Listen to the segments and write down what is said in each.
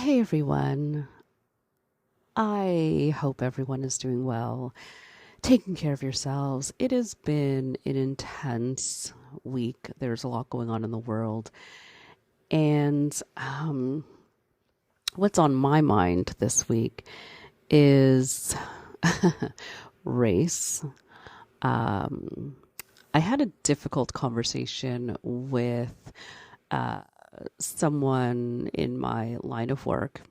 Hey everyone. I hope everyone is doing well, taking care of yourselves. It has been an intense week. There's a lot going on in the world. And what's on my mind this week is race. Um, I had a difficult conversation with uh, someone in my line of work.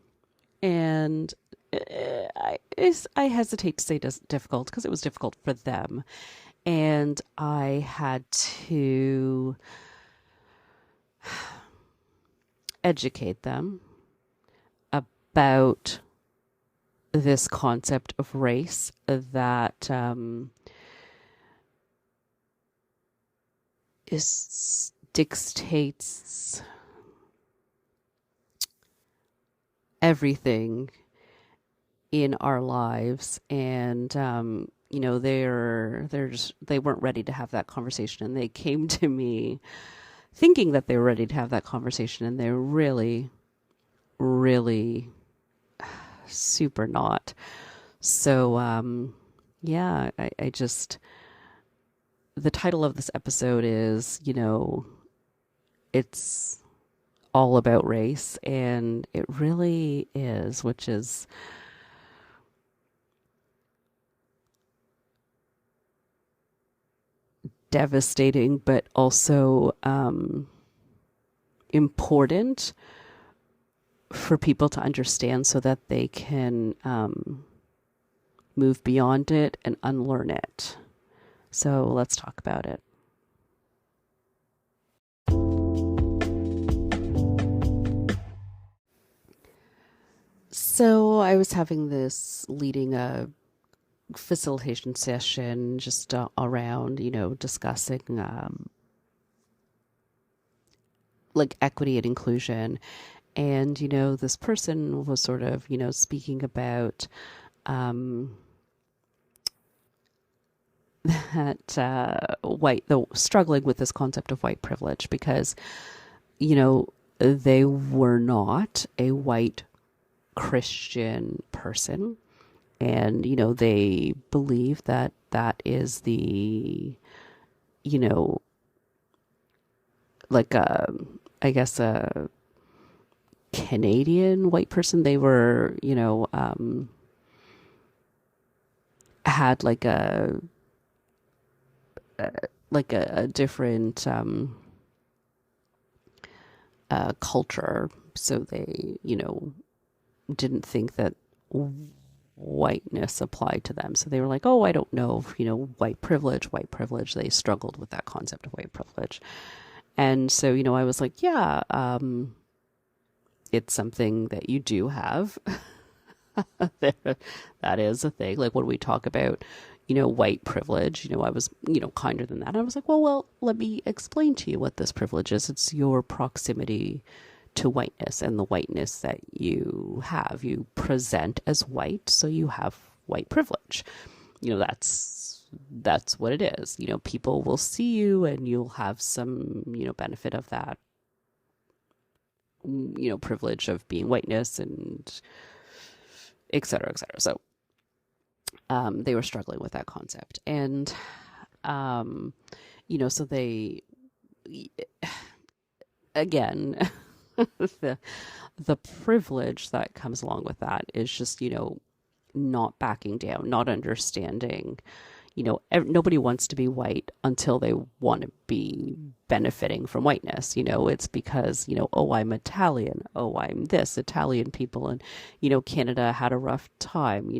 And I hesitate to say difficult because it was difficult for them. And I had to educate them about this concept of race that dictates everything in our lives. And they weren't ready to have that conversation, and they came to me thinking that they were ready to have that conversation, and they're really super not. So yeah, I just, the title of this episode is, it's all about race, and it really is, which is devastating, but also important for people to understand so that they can move beyond it and unlearn it. So let's talk about it. So I was having this leading a facilitation session just around, discussing like equity and inclusion. And, this person was sort of, speaking about that struggling with this concept of white privilege because, they were not a white Christian person. And, they believe that that is the, like I guess a Canadian white person. They were, had a different culture. So they, didn't think that whiteness applied to them. So they were like, oh, I don't know, white privilege. They struggled with that concept of white privilege. And so, I was like, yeah, it's something that you do have. That is a thing. Like when we talk about, white privilege, I was, kinder than that. I was like, well, let me explain to you what this privilege is. It's your proximity to whiteness and the whiteness that you have. You present as white, so you have white privilege. That's what it is. People will see you and you'll have some, benefit of that, privilege of being whiteness and et cetera, et cetera. So they were struggling with that concept. And, so they, again, the privilege that comes along with that is just, not backing down, not understanding. Nobody wants to be white until they want to be benefiting from whiteness. It's because, oh, I'm Italian. Oh, I'm this. Italian people and, Canada had a rough time.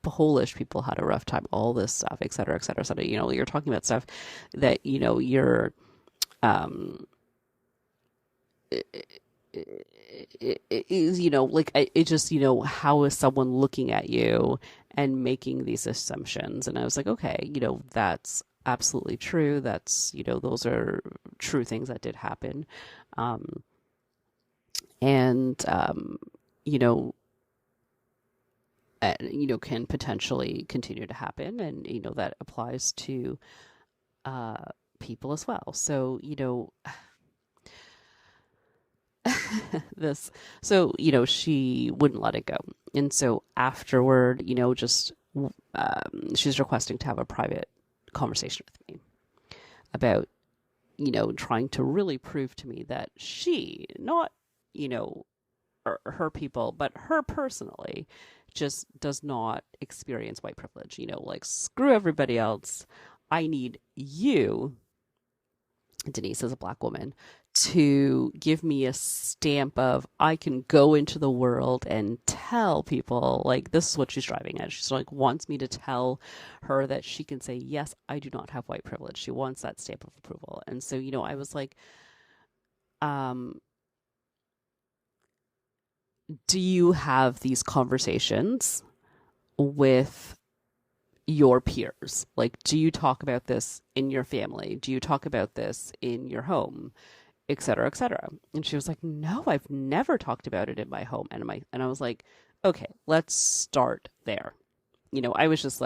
Polish people had a rough time. All this stuff, et cetera, et cetera, et cetera. You're talking about stuff that, you're, it is, like it just, how is someone looking at you and making these assumptions? And I was like, okay, that's absolutely true. That's, those are true things that did happen. Um, and, you know, can potentially continue to happen. And, that applies to people as well. So, this, so, she wouldn't let it go. And so afterward, just she's requesting to have a private conversation with me about, trying to really prove to me that she, not, you know, her people, but her personally, just does not experience white privilege. Like, screw everybody else. I need you, Denise, as a black woman, to give me a stamp of I can go into the world and tell people, like, this is what she's driving at. She's like, wants me to tell her that she can say, yes, I do not have white privilege. She wants that stamp of approval. And so, I was like, um, do you have these conversations with your peers? Like, do you talk about this in your family? Do you talk about this in your home, et cetera, et cetera? And she was like, no, I've never talked about it in my home. And I was like, okay, let's start there. I was just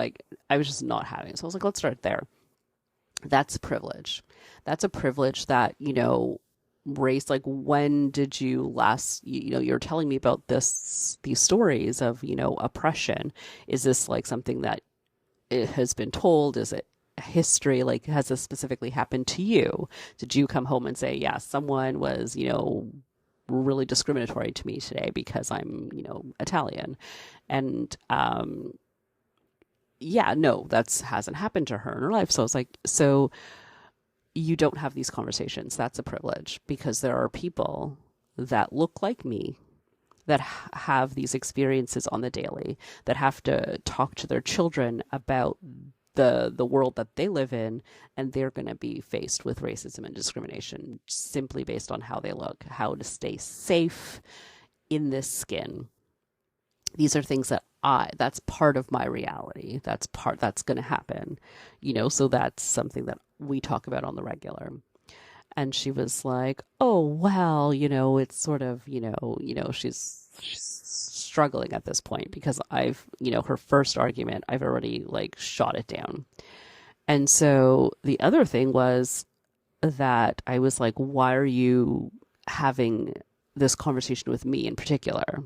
not having it. So I was like, let's start there. That's a privilege. That's a privilege that, race, like, when did you last, you're telling me about these stories of, oppression. Is this like something that it has been told? Is it history? Like, has this specifically happened to you? Did you come home and say, yeah, someone was, really discriminatory to me today because I'm, Italian? And yeah, no, that's hasn't happened to her in her life. So I was like, so you don't have these conversations. That's a privilege, because there are people that look like me that have these experiences on the daily, that have to talk to their children about the world that they live in, and they're going to be faced with racism and discrimination simply based on how they look, how to stay safe in this skin. These are things that that's part of my reality. That's going to happen, so that's something that we talk about on the regular. And she was like, oh, well, it's sort of, she's struggling at this point because I've, her first argument, I've already like shot it down. And so the other thing was that I was like, why are you having this conversation with me in particular?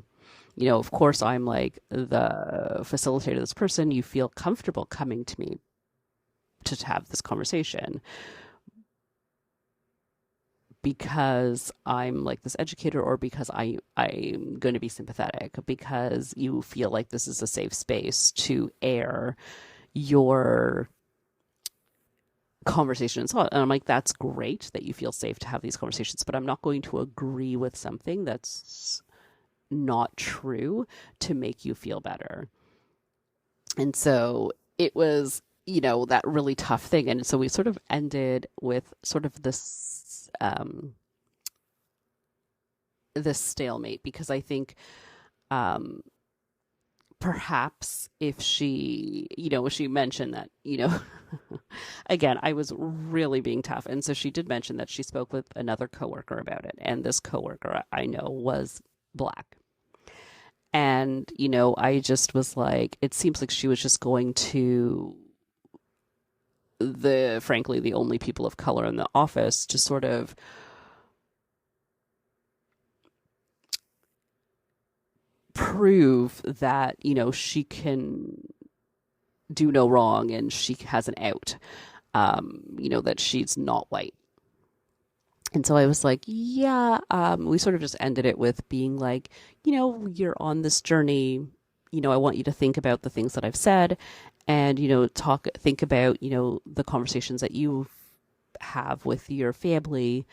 Of course, I'm like the facilitator of this person. You feel comfortable coming to me to have this conversation because I'm like this educator, or because I'm going to be sympathetic, because you feel like this is a safe space to air your conversations. And I'm like, that's great that you feel safe to have these conversations, but I'm not going to agree with something that's not true to make you feel better. And so it was, that really tough thing. And so we sort of ended with sort of this stalemate, because I think um perhaps if she mentioned that, again, I was really being tough. And so she did mention that she spoke with another coworker about it. And this coworker I know was black. And, I just was like, it seems like she was just going to frankly, the only people of color in the office to sort of prove that, she can do no wrong and she has an out, that she's not white. And so I was like, yeah, we sort of just ended it with being like, you're on this journey. I want you to think about the things that I've said, and, think about, the conversations that you have with your family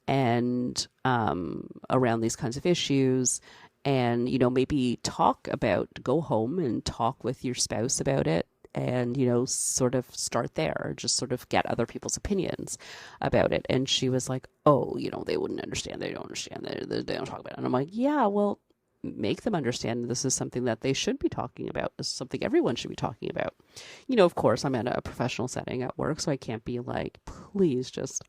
and around these kinds of issues. And, maybe go home and talk with your spouse about it, and, sort of start there, just sort of get other people's opinions about it. And she was like, oh, they wouldn't understand. They don't understand. They don't talk about it. And I'm like, yeah, well, make them understand this is something that they should be talking about. This is something everyone should be talking about. Of course, I'm in a professional setting at work, so I can't be like, please just,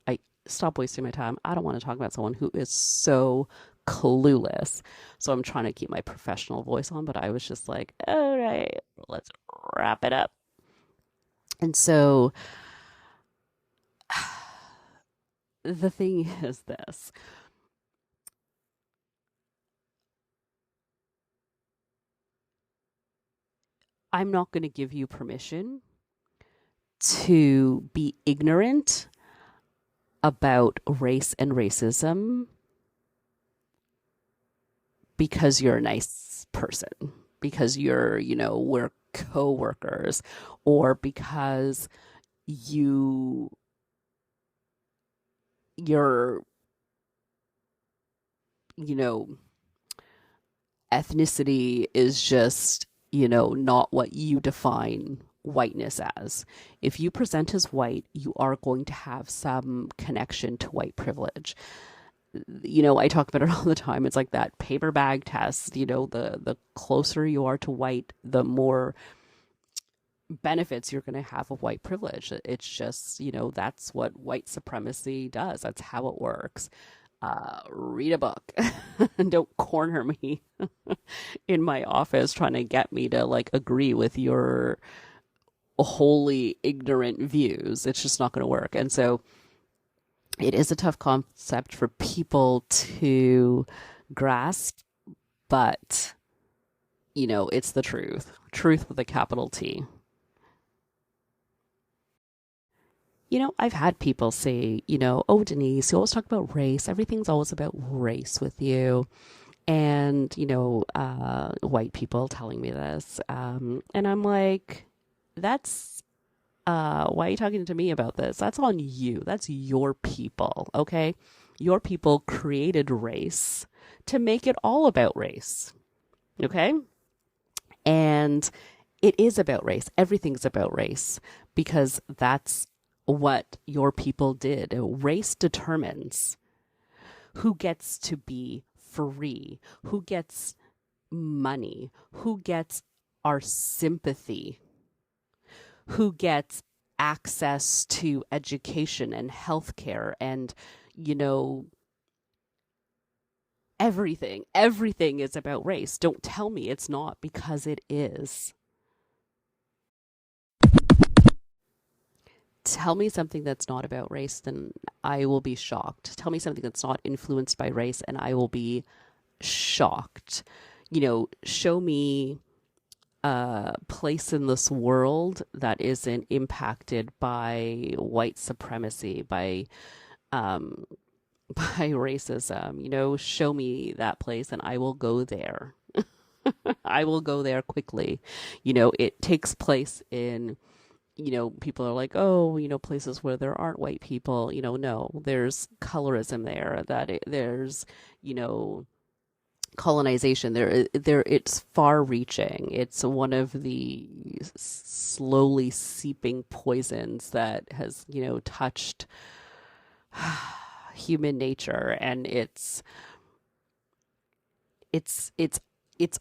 stop wasting my time. I don't want to talk about someone who is so clueless. So I'm trying to keep my professional voice on, but I was just like, all right, let's wrap it up. And so the thing is this. I'm not going to give you permission to be ignorant about race and racism because you're a nice person, because we're co-workers, or because you your you know ethnicity is just, not what you define whiteness as. If you present as white, you are going to have some connection to white privilege. I talk about it all the time. It's like that paper bag test. The closer you are to white, the more benefits you're going to have of white privilege. It's just, that's what white supremacy does. That's how it works. Read a book and don't corner me in my office trying to get me to like agree with your wholly ignorant views. It's just not going to work. And so it is a tough concept for people to grasp, but it's the truth with a capital T. I've had people say, oh, Denise, you always talk about race. Everything's always about race with you. And, white people telling me this. And I'm like, that's, why are you talking to me about this? That's on you. That's your people. Okay. Your people created race to make it all about race. Okay. And it is about race. Everything's about race because that's what your people did. Race determines who gets to be free, who gets money, who gets our sympathy, who gets access to education and healthcare and, everything. Everything is about race. Don't tell me it's not, because it is. Tell me something that's not about race, then I will be shocked. Tell me something that's not influenced by race, and I will be shocked. Show me a place in this world that isn't impacted by white supremacy, by um, by racism. Show me that place, and I will go there. I will go there quickly. It takes place in, people are like, oh, places where there aren't white people, no, there's colorism there, there's, colonization there. It's far reaching. It's one of the slowly seeping poisons that has, touched human nature. And it's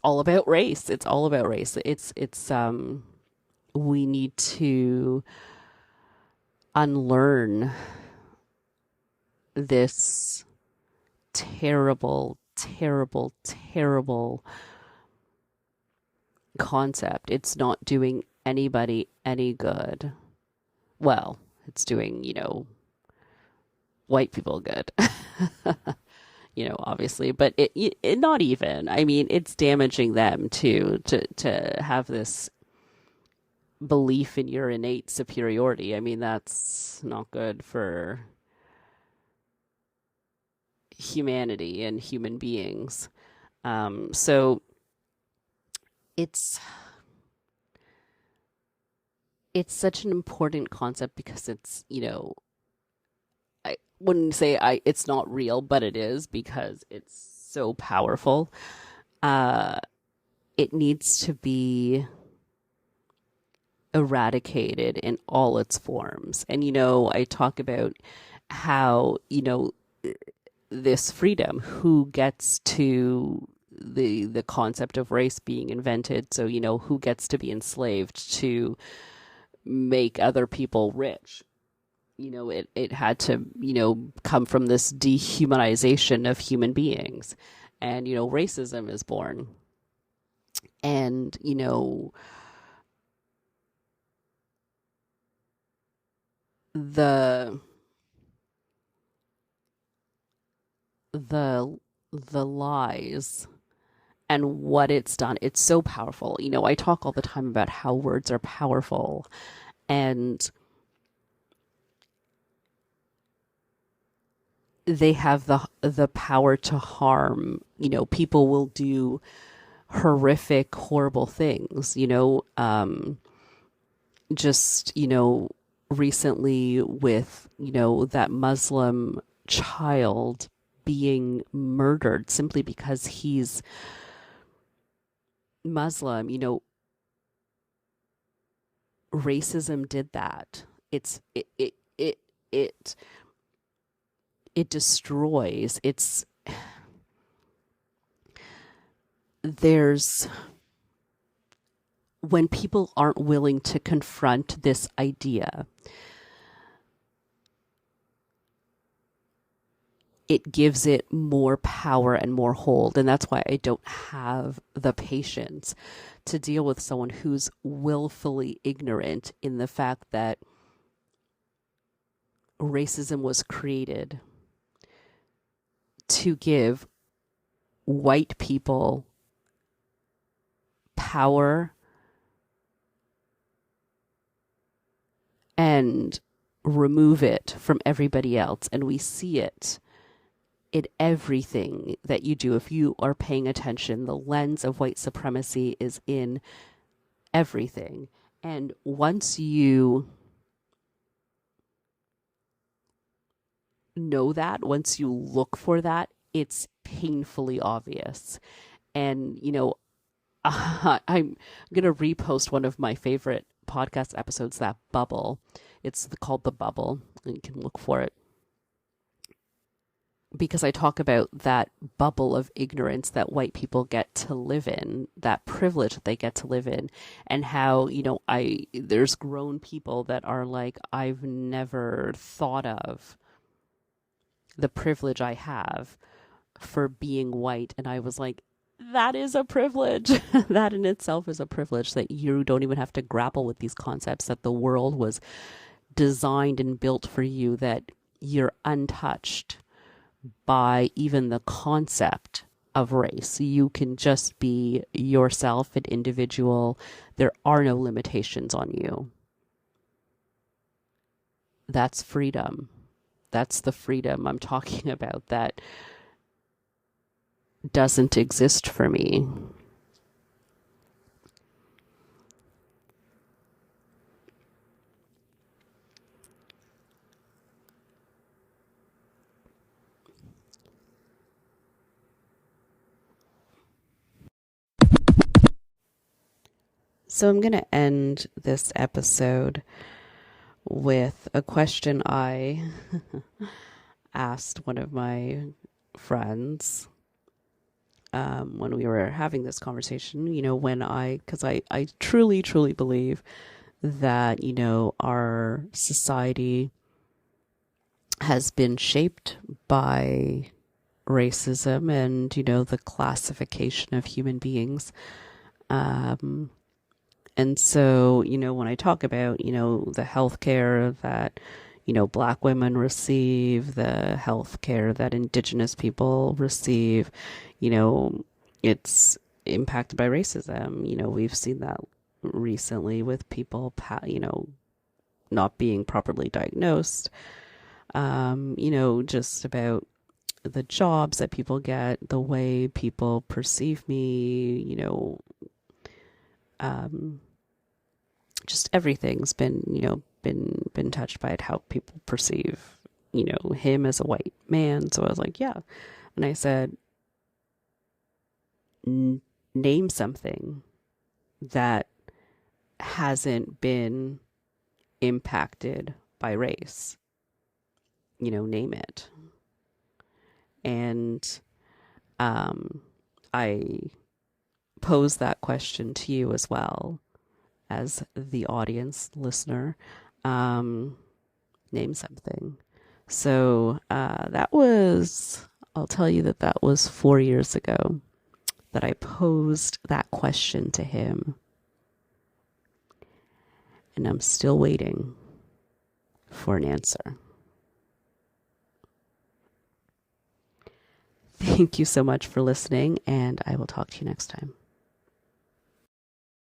all about race. It's all about race. It's we need to unlearn this terrible, terrible, terrible concept. It's not doing anybody any good. Well, it's doing, white people good. Obviously, but it not even. I mean, it's damaging them too, to have this belief in your innate superiority. I mean, that's not good for humanity and human beings. So it's it's such an important concept because it's, I wouldn't say it's not real, but it is, because it's so powerful. Uh, it needs to be eradicated in all its forms. And, I talk about how, this freedom, who gets to the concept of race being invented. So, who gets to be enslaved to make other people rich. It had to, come from this dehumanization of human beings. And, racism is born. And, the the the lies and what it's done. It's so powerful. I talk all the time about how words are powerful, and they have the power to harm. People will do horrific, horrible things. Just recently with that Muslim child being murdered simply because he's Muslim. Racism did that. It it destroys. There's When people aren't willing to confront this idea, it gives it more power and more hold. And that's why I don't have the patience to deal with someone who's willfully ignorant in the fact that racism was created to give white people power and remove it from everybody else. And we see it in everything that you do. If you are paying attention, the lens of white supremacy is in everything. And once you know that, once you look for that, it's painfully obvious. And, I'm going to repost one of my favorite podcast episodes, that bubble. It's called The Bubble. And you can look for it, because I talk about that bubble of ignorance that white people get to live in, that privilege that they get to live in, and how, there's grown people that are like, I've never thought of the privilege I have for being white. And I was like, that is a privilege. That in itself is a privilege, that you don't even have to grapple with these concepts, that the world was designed and built for you, that you're untouched by even the concept of race. You can just be yourself, an individual. There are no limitations on you. That's freedom. That's the freedom I'm talking about, that doesn't exist for me. So I'm going to end this episode with a question I asked one of my friends when we were having this conversation, because I truly, truly believe that, our society has been shaped by racism and, the classification of human beings. And so, when I talk about, the healthcare that, Black women receive, the healthcare that Indigenous people receive, it's impacted by racism. We've seen that recently with people, not being properly diagnosed. Just about the jobs that people get, the way people perceive me, just everything's been touched by it, how people perceive, him as a white man. So I was like, yeah. And I said, name something that hasn't been impacted by race. Name it. And I pose that question to you as well, as the audience listener. Name something. So I'll tell you that was 4 years ago that I posed that question to him. And I'm still waiting for an answer. Thank you so much for listening, and I will talk to you next time.